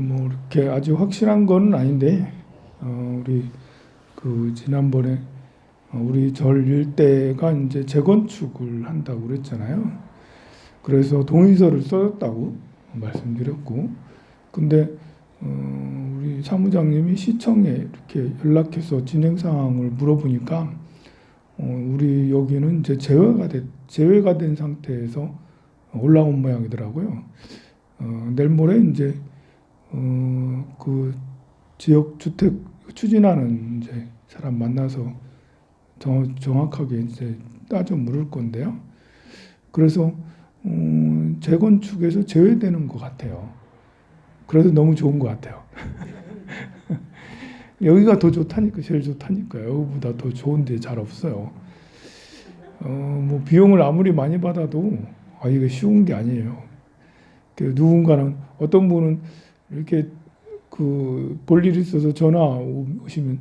뭐 이렇게 아주 확실한 건 아닌데 우리 지난번에 우리 절 일대가 이제 재건축을 한다고 그랬잖아요. 그래서 동의서를 써줬다고 말씀드렸고, 근데 우리 사무장님이 시청에 이렇게 연락해서 진행 상황을 물어보니까 우리 여기는 이제 제외가 된 상태에서 올라온 모양이더라고요. 내일 모레 이제 그 지역 주택 추진하는 이제 사람 만나서 정확하게 이제 따져 물을 건데요. 그래서 재건축에서 제외되는 것 같아요. 그래서 너무 좋은 것 같아요. 여기가 더 좋다니까, 제일 좋다니까요. 여기보다 더 좋은 데 잘 없어요. 뭐 비용을 아무리 많이 받아도 이게 쉬운 게 아니에요. 누군가는 어떤 분은 이렇게 볼 일이 있어서 전화 오시면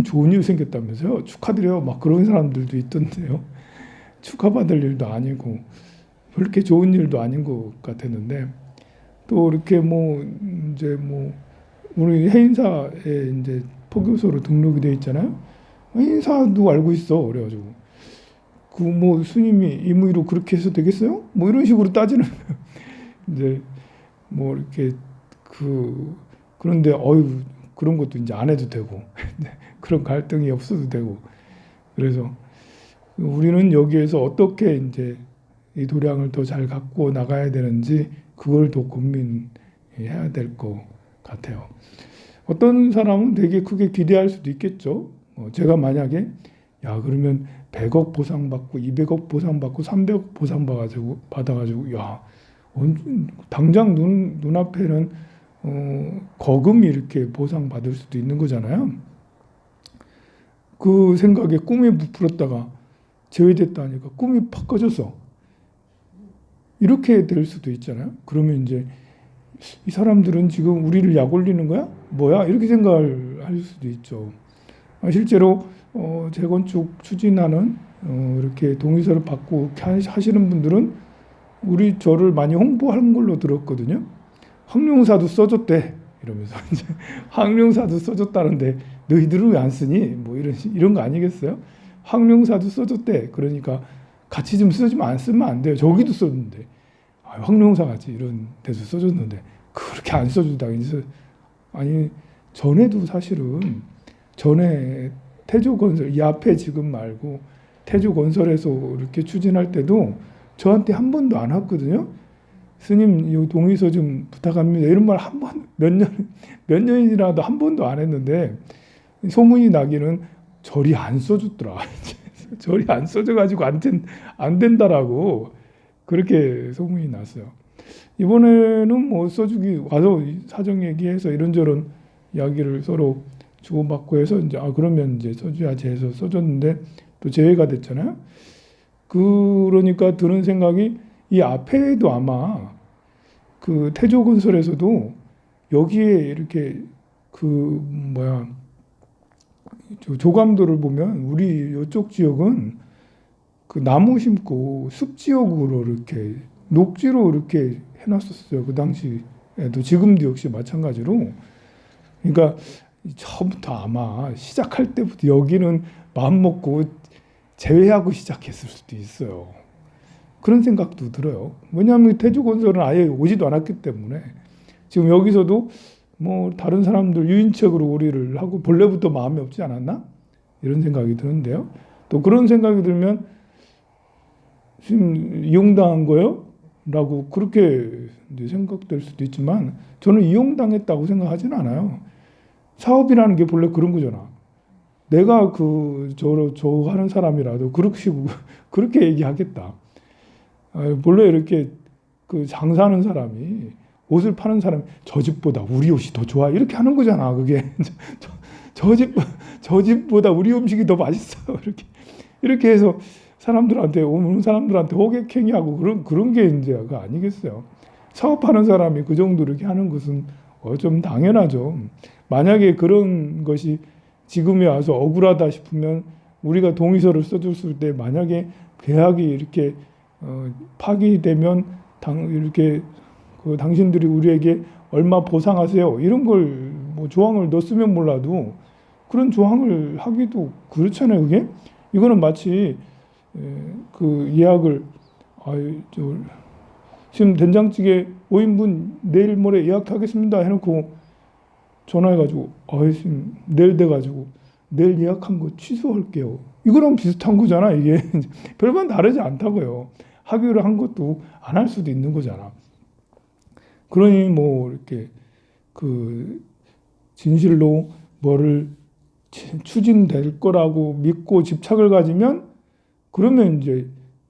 좋은 일 생겼다면서요. 축하드려요. 막 그런 사람들도 있던데요. 축하받을 일도 아니고 그렇게 좋은 일도 아닌 것 같았는데, 또 이렇게 우리 해인사에 이제 포교소로 등록이 돼 있잖아요. 해인사도 알고 있어. 그래가지고 스님이 임의로 그렇게 해서 되겠어요? 뭐 이런 식으로 따지는 이제 이렇게 그런데 그런 것도 이제 안 해도 되고 그런 갈등이 없어도 되고, 그래서 우리는 여기에서 어떻게 이제 이 도량을 더 잘 갖고 나가야 되는지 그걸 더 고민해야 될 것 같아요. 어떤 사람은 되게 크게 기대할 수도 있겠죠. 제가 만약에 그러면 100억 보상받고 200억 보상받고 300억 받아가지고 당장 눈앞에는 거금이 이렇게 보상받을 수도 있는 거잖아요. 그 생각에 꿈이 부풀었다가 제외됐다니까 꿈이 팍 꺼졌어. 이렇게 될 수도 있잖아요. 그러면 이제 이 사람들은 지금 우리를 약 올리는 거야? 뭐야? 이렇게 생각을 할 수도 있죠. 실제로 재건축 추진하는 이렇게 동의서를 받고 하시는 분들은 우리 절을 많이 홍보한 걸로 들었거든요. 황룡사도 써줬대 이러면서 이제 황룡사도 써줬다는데 너희들은 왜 안 쓰니? 뭐 이런 거 아니겠어요? 황룡사도 써줬대. 그러니까 같이 좀 쓰면 안 돼요. 저기도 썼는데 황룡사 같이 이런 데서 써줬는데 그렇게 안 써준다. 아니 전에도 사실은 전에 태조건설 이 앞에 지금 말고 태조건설에서 이렇게 추진할 때도 저한테 한 번도 안 왔거든요. 스님 이 동의서 좀 부탁합니다. 이런 말 몇 년이라도 한 번도 안 했는데 소문이 나기는 절이 안 써줬더라. 절이 안 써줘가지고 안 된다라고 그렇게 소문이 났어요. 이번에는 써주기 와서 사정 얘기해서 이런저런 이야기를 서로 주고받고 해서 이제 그러면 이제 써줘야지 해서 써줬는데 또 제외가 됐잖아요. 그러니까 드는 생각이 이 앞에도 아마 태조건설에서도 여기에 이렇게 조감도를 보면 우리 이쪽 지역은 나무 심고 숲 지역으로 이렇게 녹지로 이렇게 해놨었어요. 그 당시에도 지금도 역시 마찬가지로. 그러니까 처음부터 아마 시작할 때부터 여기는 마음 먹고 제외하고 시작했을 수도 있어요. 그런 생각도 들어요. 왜냐하면 태조건설은 아예 오지도 않았기 때문에 지금 여기서도 다른 사람들 유인책으로 우리를 하고 본래부터 마음이 없지 않았나? 이런 생각이 드는데요. 또 그런 생각이 들면 지금 이용당한 거요? 라고 그렇게 이제 생각될 수도 있지만 저는 이용당했다고 생각하지는 않아요. 사업이라는 게 본래 그런 거잖아. 내가 저 하는 사람이라도 그렇게 얘기하겠다. 본래 이렇게 장사하는 사람이 옷을 파는 사람이 저 집보다 우리 옷이 더 좋아 이렇게 하는 거잖아. 그게 저 집보다 우리 음식이 더 맛있어 이렇게 해서 오는 사람들한테 호객행위하고 그런 게 이제 아니겠어요. 사업하는 사람이 그 정도 이렇게 하는 것은 좀 당연하죠. 만약에 그런 것이 지금에 와서 억울하다 싶으면 우리가 동의서를 써줬을 때 만약에 계약이 이렇게 파기되면 이렇게 당신들이 우리에게 얼마 보상하세요. 이런 걸 뭐 조항을 넣었으면 몰라도 그런 조항을 하기도 그렇잖아요. 그게 이거는 마치 그 예약을 저 지금 된장찌개 5인분 내일 모레 예약하겠습니다 해놓고 전화해가지고 지금 내일 돼가지고 내일 예약한 거 취소할게요. 이거랑 비슷한 거잖아. 이게 별반 다르지 않다고요. 하기로 한 것도 안 할 수도 있는 거잖아. 그러니 뭐 이렇게 그 진실로 뭐를 추진될 거라고 믿고 집착을 가지면 그러면 이제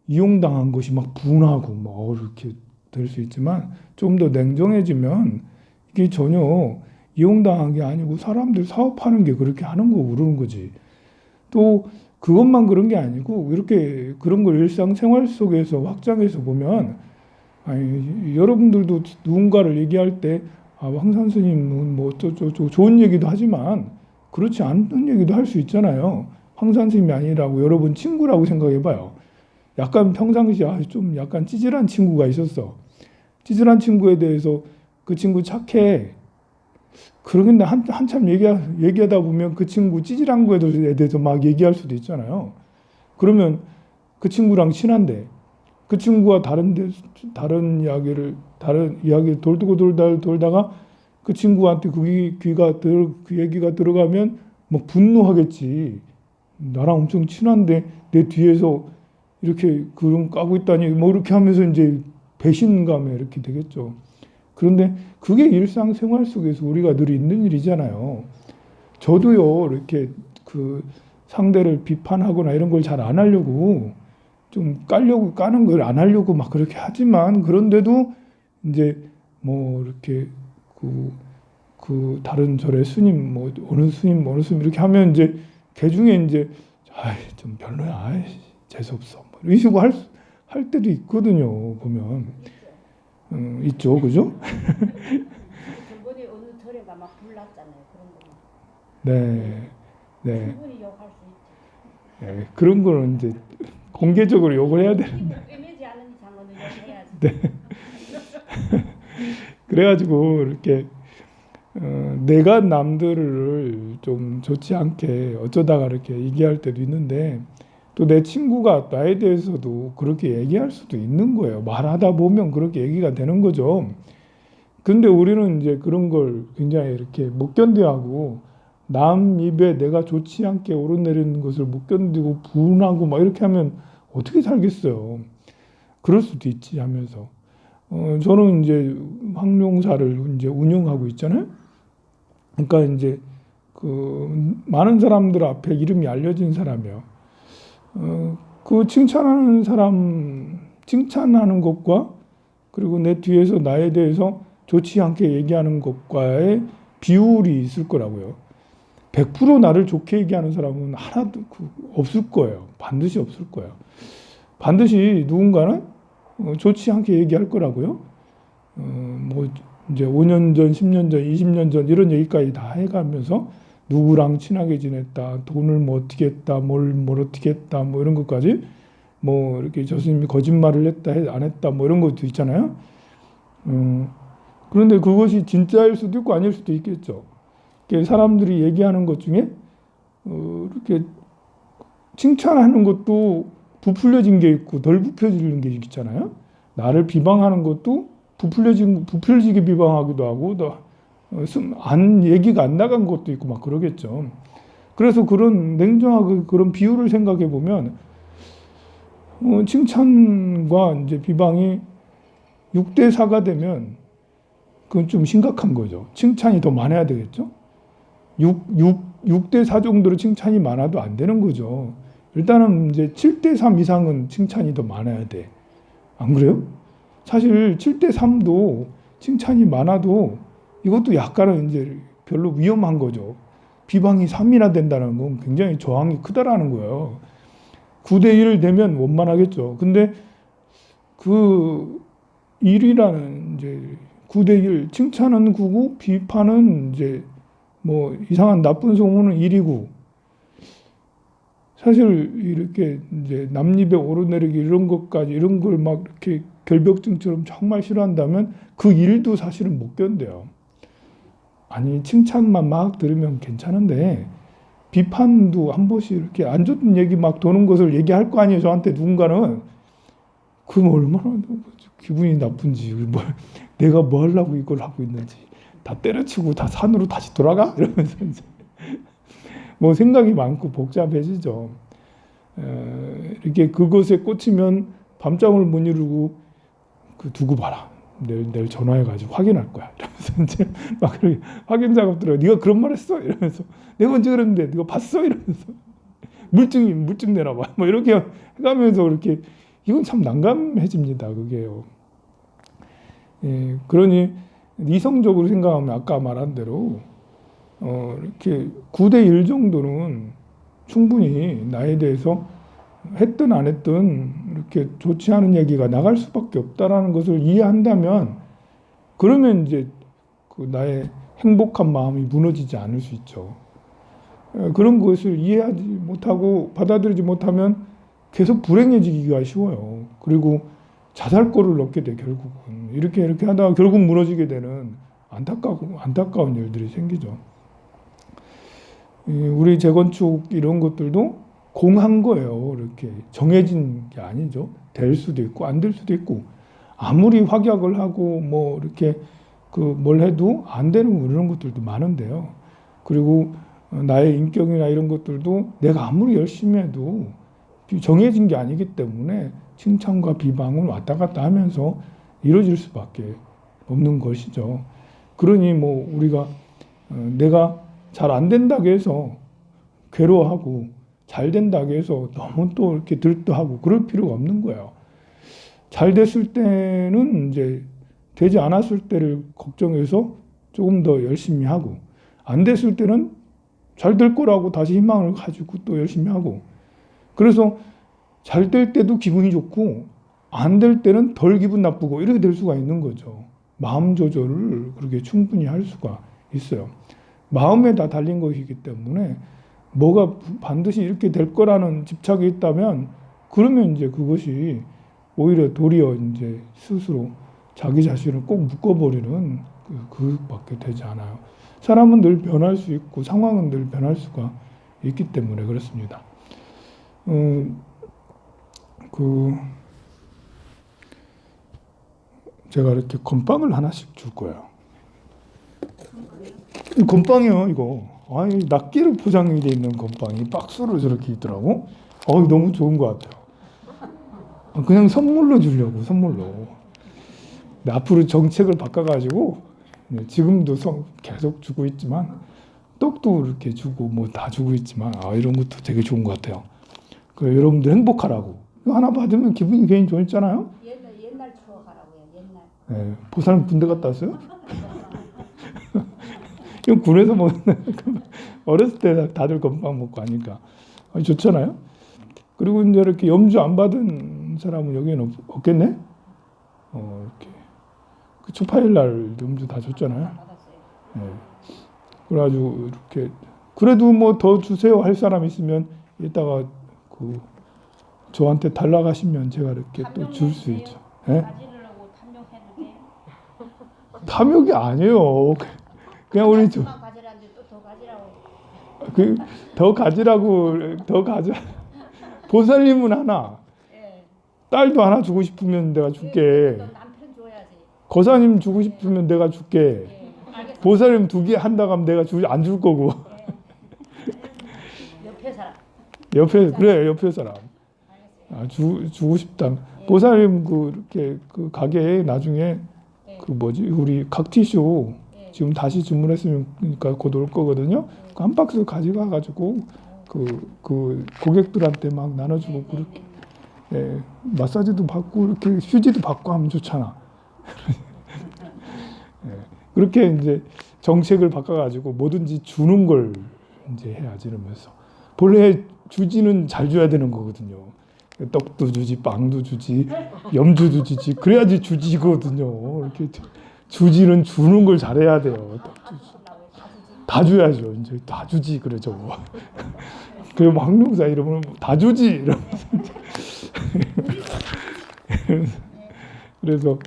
이용당한 것이 막 분하고 막 이렇게 될 수 있지만 좀 더 냉정해지면 이게 전혀 이용당한 게 아니고 사람들 사업하는 게 그렇게 하는 거고 그러는 거지. 또 그것만 그런 게 아니고 이렇게 그런 걸 일상생활 속에서 확장해서 보면 여러분들도 누군가를 얘기할 때 황산 스님은 뭐 어쩌고 좋은 얘기도 하지만 그렇지 않은 얘기도 할 수 있잖아요. 황산 스님이 아니라고 여러분 친구라고 생각해봐요. 약간 평상시에 좀 약간 찌질한 친구가 있었어. 찌질한 친구에 대해서 그 친구 착해. 그러겠는데 한참 얘기하다 보면 그 친구 찌질한 거에 대해서 막 얘기할 수도 있잖아요. 그러면 그 친구랑 친한데 그 친구가 다른 이야기를 돌다가 그 친구한테 그 얘기가 들어가면 막 분노하겠지. 나랑 엄청 친한데 내 뒤에서 이렇게 그런 까고 있다니 뭐 이렇게 하면서 이제 배신감에 이렇게 되겠죠. 그런데 그게 일상생활 속에서 우리가 늘 있는 일이잖아요. 저도요 이렇게 그 상대를 비판하거나 이런 걸 잘 안 하려고 좀 까는 걸 안 하려고 막 그렇게 하지만 그런데도 이제 뭐 이렇게 그 다른 절의 스님 뭐 어느 스님 이렇게 하면 이제 개 중에 이제 좀 별로야 재수 없어 뭐 이런 식으로 할 때도 있거든요. 보면 있죠, 그죠? 저번에 어느 절에가 막 불났잖아요. 그런 거. 네, 네, 충분히 욕할 수 있죠. 네, 그런 거는 이제 공개적으로 욕을 해야 되는데. 꿰매지 않은 이상은 욕해야지. 네. 그래가지고 이렇게 내가 남들을 좀 좋지 않게 어쩌다가 이렇게 얘기할 때도 있는데 또 내 친구가 나에 대해서도 그렇게 얘기할 수도 있는 거예요. 말하다 보면 그렇게 얘기가 되는 거죠. 근데 우리는 이제 그런 걸 굉장히 이렇게 못 견뎌하고 남 입에 내가 좋지 않게 오르내리는 것을 못 견디고 분하고 막 이렇게 하면 어떻게 살겠어요. 그럴 수도 있지 하면서 저는 이제 황룡사를 이제 운영하고 있잖아요. 그러니까 이제 그 많은 사람들 앞에 이름이 알려진 사람이요. 그 칭찬하는 것과 그리고 내 뒤에서 나에 대해서 좋지 않게 얘기하는 것과의 비율이 있을 거라고요. 100% 나를 좋게 얘기하는 사람은 하나도 없을 거예요. 반드시 없을 거예요. 반드시 누군가는 좋지 않게 얘기할 거라고요. 뭐 이제 5년 전, 10년 전, 20년 전 이런 얘기까지 다 해가면서 누구랑 친하게 지냈다, 돈을 뭐 어떻게 했다, 뭘 어떻게 했다, 뭐 이런 것까지 뭐 이렇게 저 스님이 거짓말을 했다, 안 했다, 뭐 이런 것도 있잖아요. 그런데 그것이 진짜일 수도 있고 아닐 수도 있겠죠. 사람들이 얘기하는 것 중에 이렇게 칭찬하는 것도 부풀려진 게 있고 덜 부풀려진 게 있잖아요. 나를 비방하는 것도 부풀려지게 비방하기도 하고 얘기가 안 나간 것도 있고 막 그러겠죠. 그래서 그런 냉정하게 그런 비율을 생각해 보면 칭찬과 이제 비방이 6대 4가 되면 그건 좀 심각한 거죠. 칭찬이 더 많아야 되겠죠. 6대 4 정도로 칭찬이 많아도 안 되는 거죠. 일단은 이제 7대 3 이상은 칭찬이 더 많아야 돼. 안 그래요? 사실 7대 3도 칭찬이 많아도 이것도 약간은 이제 별로 위험한 거죠. 비방이 3이나 된다는 건 굉장히 저항이 크다라는 거예요. 9대 1 되면 원만하겠죠. 근데 그 1이라는 이제 9대 1, 칭찬은 9고 비판은 이제 뭐 이상한 나쁜 소문은 1이고 사실 이렇게 이제 남입에 오르내리기 이런 것까지 이런 걸 막 이렇게 결벽증처럼 정말 싫어한다면 그 일도 사실은 못 견뎌요. 아니 칭찬만 막 들으면 괜찮은데 비판도 한 번씩 이렇게 안 좋은 얘기 막 도는 것을 얘기할 거 아니에요. 저한테 누군가는. 그럼 얼마나 기분이 나쁜지, 내가 뭐 하려고 이걸 하고 있는지 다 때려치고 다 산으로 다시 돌아가? 이러면서 이제 뭐 생각이 많고 복잡해지죠. 이렇게 그것에 꽂히면 밤잠을 못 이루고 두고 봐라. 내일 전화해가지고 확인할 거야. 이러면서 이제 막 그렇게 확인 작업 들어요. 네가 그런 말 했어? 이러면서 내가 언제 그랬는데 네가 봤어? 이러면서 물증 내놔봐. 뭐 이렇게 해가면서 이렇게 이건 참 난감해집니다. 그게요. 예, 그러니 이성적으로 생각하면 아까 말한 대로 이렇게 9대 1 정도는 충분히 나에 대해서 했든 안 했든 이렇게 좋지 않은 얘기가 나갈 수밖에 없다라는 것을 이해한다면 그러면 이제 그 나의 행복한 마음이 무너지지 않을 수 있죠. 그런 것을 이해하지 못하고 받아들이지 못하면 계속 불행해지기가 쉬워요. 그리고 자살골을 넣게 돼 결국은 이렇게 하다가 결국 무너지게 되는 안타까운 일들이 생기죠. 우리 재건축 이런 것들도 공한 거예요. 이렇게 정해진 게 아니죠. 될 수도 있고 안 될 수도 있고 아무리 확약을 하고 뭐 이렇게 뭘 해도 안 되는 이런 것들도 많은데요. 그리고 나의 인격이나 이런 것들도 내가 아무리 열심히 해도 정해진 게 아니기 때문에 칭찬과 비방은 왔다 갔다 하면서 이루어질 수밖에 없는 것이죠. 그러니 뭐 우리가 내가 잘 안 된다고 해서 괴로워하고 잘 된다고 해서 너무 또 이렇게 들떠하고 그럴 필요가 없는 거예요. 잘 됐을 때는 이제 되지 않았을 때를 걱정해서 조금 더 열심히 하고 안 됐을 때는 잘 될 거라고 다시 희망을 가지고 또 열심히 하고 그래서 잘 될 때도 기분이 좋고 안 될 때는 덜 기분 나쁘고 이렇게 될 수가 있는 거죠. 마음 조절을 그렇게 충분히 할 수가 있어요. 마음에 다 달린 것이기 때문에 뭐가 반드시 이렇게 될 거라는 집착이 있다면 그러면 이제 그것이 오히려 도리어 이제 스스로 자기 자신을 꼭 묶어버리는 그밖에 되지 않아요. 사람은 늘 변할 수 있고 상황은 늘 변할 수가 있기 때문에 그렇습니다. 제가 이렇게 건빵을 하나씩 줄 거예요. 건빵이요, 이거. 아니, 낱개로 포장이 돼 있는 건빵이 박스로 저렇게 있더라고. 너무 좋은 것 같아요. 그냥 선물로 주려고, 선물로. 근데 앞으로 정책을 바꿔가지고, 지금도 계속 주고 있지만, 떡도 이렇게 주고, 뭐 다 주고 있지만, 이런 것도 되게 좋은 것 같아요. 여러분들 행복하라고. 이거 하나 받으면 기분이 괜히 좋잖아요? 옛날 추억하라고요, 옛날. 네, 보살 군대 갔다 왔어요? 이건 군에서 먹는 어렸을 때 다들 건빵 먹고 하니까 좋잖아요. 그리고 이제 이렇게 염주 안 받은 사람은 여기는 없겠네. 이렇게 그 초파일 날 염주 다 줬잖아요. 네. 그래가지고 이렇게 그래도 뭐 더 주세요 할 사람 있으면 이따가 저한테 달라 가시면 제가 이렇게 또 줄 수 있죠. 네? 가지려고 탐욕해도 돼. 탐욕이 아니에요. 그냥 우리 가지라는데 또 더 가지라고. 더 가져. 보살님은 하나, 예. 딸도 하나 주고 싶으면 내가 줄게. 또 남편 줘야지. 거사님 주고 싶으면 내가 줄게. 예. 알겠습니다. 보살님 2개 한다고 하면 내가 안 줄 거고. 옆에 사람. 그래 옆에 사람. 주고 싶다. 보살님 이렇게 가게에 나중에 우리 각티쇼 지금 다시 주문했으니까 곧 올 거거든요. 한 박스 가져가가지고 고객들한테 막 나눠주고 그렇게 마사지도 받고 이렇게 휴지도 받고 하면 좋잖아. 그렇게 이제 정책을 바꿔가지고 뭐든지 주는 걸 이제 해야지 이러면서 본래 주지는 잘 줘야 되는 거거든요. 떡도 주지, 빵도 주지, 염주도 주지, 그래야지 주지거든요. 이렇게 주지는 주는 걸 잘해야 돼요. 다 줘야죠. 이제 다 주지 그러죠. 그리고 황룡사 이러면 다 주지 이러면서 그래서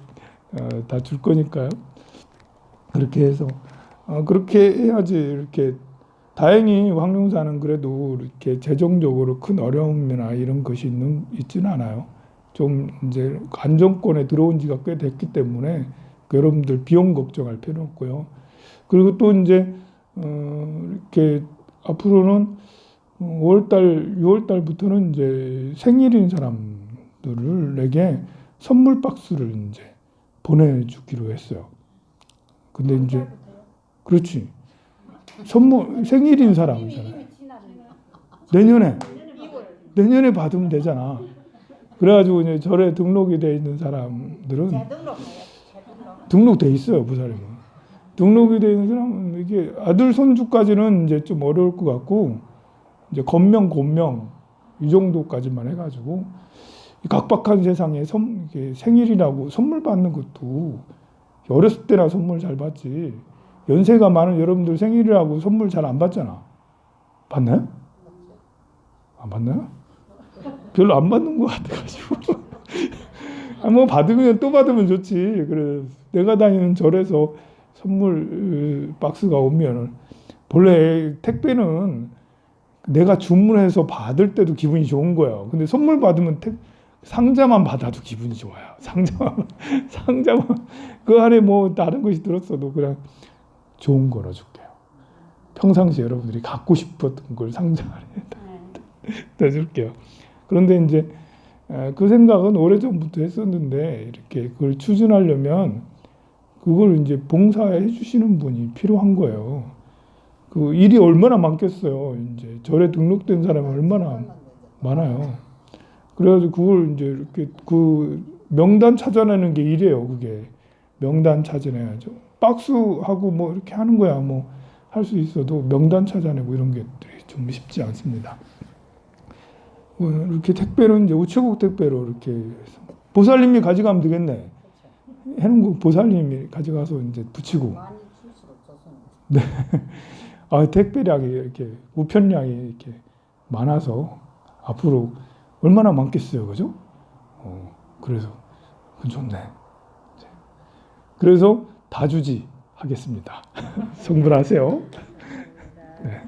다 줄 거니까요. 그렇게 해서 그렇게 해야지. 이렇게 다행히 황룡사는 그래도 이렇게 재정적으로 큰 어려움이나 이런 것이 있지는 않아요. 좀 이제 안정권에 들어온 지가 꽤 됐기 때문에 여러분들 비용 걱정할 필요 없고요. 그리고 또 이제 이렇게 앞으로는 5월달, 6월달부터는 이제 생일인 사람들에게 선물 박스를 이제 보내주기로 했어요. 근데 이제 그렇지. 선물 생일인 사람이잖아요. 이미 지났네. 내년에 받으면 되잖아. 그래가지고 이제 절에 등록이 돼 있는 사람들은 재등록해요. 등록돼 있어요, 부사님은. 등록이 돼 있는 사람은 이게 아들 손주까지는 이제 좀 어려울 것 같고 이제 건명 곤명 이 정도까지만 해가지고 각박한 세상에 이게 생일이라고 선물 받는 것도 어렸을 때나 선물 잘 받지. 연세가 많은 여러분들 생일이라고 선물 잘 안 받잖아. 받나요? 안 받나요? 별로 안 받는 것 같아가지고. 뭐 받으면 또 받으면 좋지. 그래 내가 다니는 절에서 선물 박스가 오면 본래 택배는 내가 주문해서 받을 때도 기분이 좋은 거예요. 근데 선물 받으면 상자만 받아도 기분이 좋아요. 상자만 그 안에 뭐 다른 것이 들었어도 그냥 좋은 거로 줄게요. 평상시 여러분들이 갖고 싶었던 걸 상자 안에 다 줄게요. 그런데 이제 그 생각은 오래전부터 했었는데 이렇게 그걸 추진하려면 그걸 이제 봉사해 주시는 분이 필요한 거예요. 그 일이 얼마나 많겠어요. 이제 절에 등록된 사람이 얼마나 많아요. 그래가지고 그걸 이제 이렇게 그 명단 찾아내는 게 일이에요. 그게 명단 찾아내야죠. 박스하고 뭐 이렇게 하는 거야. 뭐 할 수 있어도 명단 찾아내고 이런 게 좀 쉽지 않습니다. 이렇게 택배는 이제 우체국 택배로 이렇게 해서 보살님이 가져가면 되겠네. 해놓은 거 보살님이 가져가서 이제 붙이고. 많이 줄수록 좋습니다. 택배량이 이렇게 우편량이 이렇게 많아서 앞으로 얼마나 많겠어요, 그죠? 그래서 그건 좋네. 그래서 다주지 하겠습니다. 성불하세요. 네.